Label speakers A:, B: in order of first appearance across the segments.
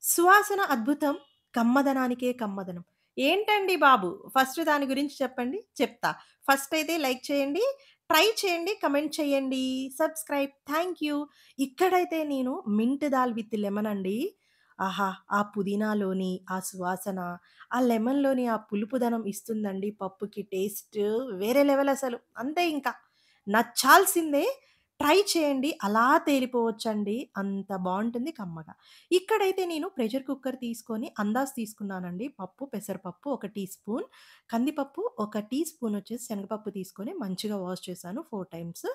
A: సువాసన అద్భుతం. కమ్మదనానికే కమ్మదనం. ఏంటండి బాబు! ఫస్ట్ దాని గురించి చెప్పండి. చెప్తా. ఫస్ట్ అయితే లైక్ చేయండి, ట్రై చేయండి, కమెంట్ చేయండి, సబ్స్క్రైబ్. Thank you. ఇక్కడైతే నేను మింట్ దాల్ విత్ లెమన్ అండి. ఆహా! ఆ పుదీనాలోని ఆ సువాసన, ఆ లెమన్‌లోని ఆ పులుపుదనం ఇస్తుందండి పప్పుకి టేస్ట్ వేరే లెవెల్ అసలు. అంతే ఇంకా. నచ్చాల్సిందే. ట్రై చేయండి. అలా తేలిపోవచ్చండి. అంత బావుంటుంది కమ్మగా. ఇక్కడైతే నేను ప్రెషర్ కుక్కర్ తీసుకొని అందాజు తీసుకున్నానండి. పప్పు, పెసరపప్పు ఒక టీ స్పూన్, కందిపప్పు ఒక టీ స్పూన్ వచ్చేసి శనగపప్పు తీసుకొని మంచిగా వాష్ చేశాను 4 times.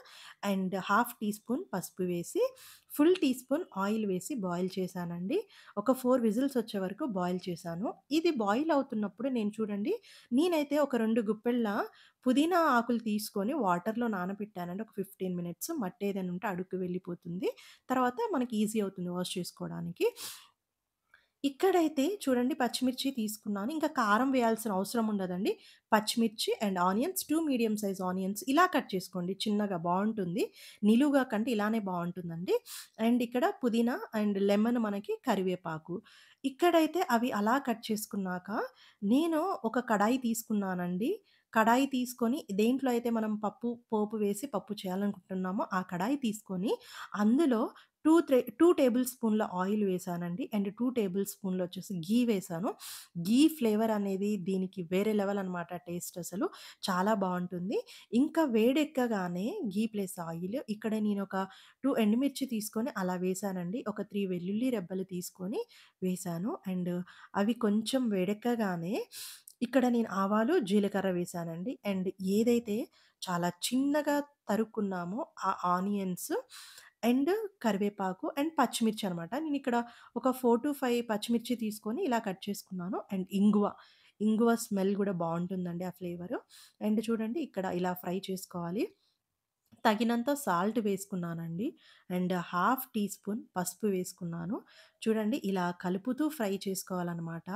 A: And half teaspoon పసుపు వేసి, ఫుల్ టీ స్పూన్ ఆయిల్ వేసి బాయిల్ చేశానండి. ఒక 4 విజిల్స్ వచ్చే వరకు బాయిల్ చేశాను. ఇది బాయిల్ అవుతున్నప్పుడు నేనైతే ఒక 2 గుప్పెళ్ళ పుదీనా ఆకులు తీసుకొని వాటర్‌లో నానబెట్టానండి. ఒక 15 మినిట్స్ మట్టేదైనా ఉంటే అడుక్కి వెళ్ళిపోతుంది. తర్వాత మనకి ఈజీ అవుతుంది వాష్ చేసుకోవడానికి. ఇక్కడైతే చూడండి పచ్చిమిర్చి తీసుకున్నాను. ఇంకా కారం వేయాల్సిన అవసరం ఉండదండి. పచ్చిమిర్చి and onions 2 medium size onions ఇలా కట్ చేసుకోండి చిన్నగా బావుంటుంది. నిలువుగా కంటే ఇలానే బావుంటుందండి. అండ్ ఇక్కడ పుదీనా అండ్ లెమన్ మనకి కరివేపాకు. ఇక్కడైతే అవి అలా కట్ చేసుకున్నాక నేను ఒక కడాయి తీసుకున్నానండి. కడాయి తీసుకొని దేంట్లో అయితే మనం పోపు వేసి పప్పు చేయాలనుకుంటున్నామో ఆ కడాయి తీసుకొని అందులో 2 టేబుల్ స్పూన్‌ల ఆయిల్ వేశానండి. అండ్ 2 టేబుల్ స్పూన్‌లొచ్చేసి ఘీ వేశాను. ఘీ ఫ్లేవర్ అనేది దీనికి వేరే లెవెల్ అనమాట టేస్ట్ అసలు. చాలా బావుంటుంది. ఇంకా వేడెక్కగానే ఘీ ప్లస్ ఆయిల్ ఇక్కడ నేనొక 2 ఎండుమిర్చి తీసుకొని అలా వేశానండి. ఒక 3 వెల్లుల్లి రెబ్బలు తీసుకొని వేశాను. అండ్ అవి కొంచెం వేడెక్కగానే ఇక్కడ నేను ఆవాలు, జీలకర్ర వేశానండి. అండ్ ఏదైతే చాలా చిన్నగా తరుక్కున్నామో ఆ ఆనియన్స్ అండ్ కరివేపాకు అండ్ పచ్చిమిర్చి అనమాట. నేనిక్కడ ఒక 4-5 పచ్చిమిర్చి తీసుకొని ఇలా కట్ చేసుకున్నాను. అండ్ ఇంగువ. ఇంగువ స్మెల్ గూడా బావుంటుందండి ఆ ఫ్లేవరు. అండ్ చూడండి ఇక్కడ ఇలా ఫ్రై చేసుకోవాలి. తగినంత సాల్ట్ వేసుకున్నానండి. అండ్ హాఫ్ టీ స్పూన్ పసుపు వేసుకున్నాను. చూడండి ఇలా కలుపుతూ ఫ్రై చేసుకోవాలనమాట.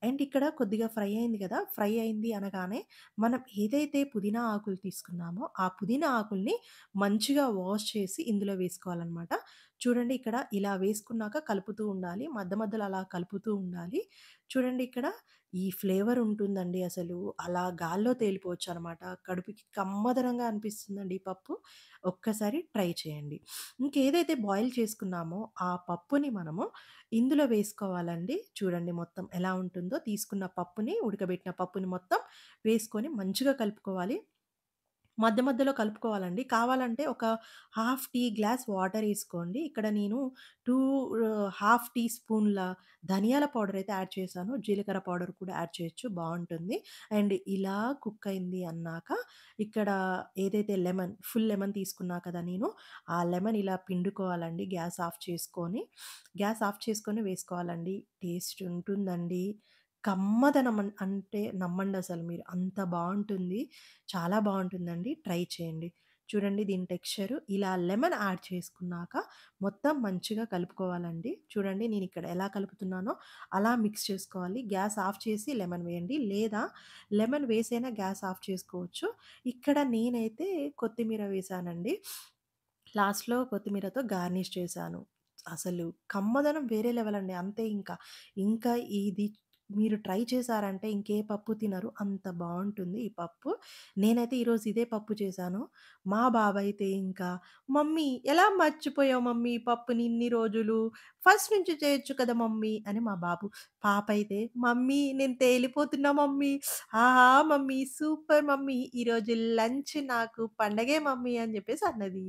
A: అండ్ ఇక్కడ కొద్దిగా ఫ్రై అయింది గదా! ఫ్రై అయింది అనగానే మనం ఏదైతే పుదీనా ఆకులు తీసుకున్నామో, ఆ పుదీనా ఆకుల్ని మంచిగా వాష్ చేసి ఇందులో వేసుకోవాలనమాట. చూడండి ఇక్కడ ఇలా వేసుకున్నాక కలుపుతూ ఉండాలి. మధ్య మధ్యలో అలా కలుపుతూ ఉండాలి. చూడండి ఇక్కడ ఈ ఫ్లేవర్ ఉంటుందండి అసలు. అలా గాల్లో తేలిపోవచ్చనమాట. కడుపుకి కమ్మదనంగా అనిపిస్తుందండి ఈ పప్పు. ఒక్కసారి ట్రై చేయండి. ఇంకేదైతే బాయిల్ చేసుకున్నామో ఆ పప్పుని మనము ఇందులో వేసుకోవాలండి. చూడండి మొత్తం ఎలా ఉంటుందో తీసుకున్న పప్పుని, ఉడకబెట్టిన పప్పుని మొత్తం వేసుకొని మంచిగా కలుపుకోవాలి. మధ్య మధ్యలో కలుపుకోవాలండి. కావాలంటే ఒక హాఫ్ టీ గ్లాస్ వాటరేసుకోండి. ఇక్కడ నేను 2 హాఫ్ టీ స్పూన్‌ల ధనియాల పౌడర్ అయితే యాడ్ చేశాను. జీలకర్ర పౌడర్ కూడా యాడ్ చేయొచ్చు బావుంటుంది. అండ్ ఇలా కుక్ అయింది అన్నాక ఇక్కడ ఏదైతే ఫుల్ లెమన్ తీసుకున్నా కదా నేను, ఆ లెమన్ ఇలా పిండుకోవాలండి గ్యాస్ ఆఫ్ చేసుకొని వేసుకోవాలండి. టేస్ట్ ఉంటుందండి. కమ్మదనం అంటే నమ్మండసలు మీరు. అంత బావుంటుంది. చాలా బావుంటుందండి. ట్రై చేయండి. చూడండి దీని టెక్స్చరు ఇలా లెమన్ యాడ్ చేసుకున్నాక మొత్తం మంచిగా కలుపుకోవాలండి. చూడండి నేనిక్కడ ఎలా కలుపుతున్నానో అలా మిక్స్ చేసుకోవాలి. గ్యాస్ ఆఫ్ చేసి లెమన్ వేయండి. లేదా లెమన్ వేసైనా గ్యాస్ ఆఫ్ చేసుకోవచ్చు. ఇక్కడ నేనైతే కొత్తిమీర వేశానండి. లాస్ట్‌లో కొత్తిమీరతో గార్నిష్ చేశాను. అసలు కమ్మదనం వేరే లెవెల్ అండి. అంతే ఇంకా. ఇంకా ఇది మీరు ట్రై చేశారంటే ఇంకే పప్పు తినరు. అంత బావుంటుంది ఈ పప్పు. నేనైతే ఈరోజు ఇదే పప్పు చేశాను. మా బాబయితే ఇంకా "మమ్మీ ఎలా మర్చిపోయావు మమ్మీ ఈ పప్పుని ఇన్ని రోజులు? ఫస్ట్ నుంచి చేయొచ్చు కదా మమ్మీ" అని మా బాబు. పాపయితే "మమ్మీ నేను తేలిపోతున్నా మమ్మీ. ఆహా! Mummy super mummy. ఈరోజు లంచ్ నాకు పండగే మమ్మీ" అని చెప్పేసి అన్నది.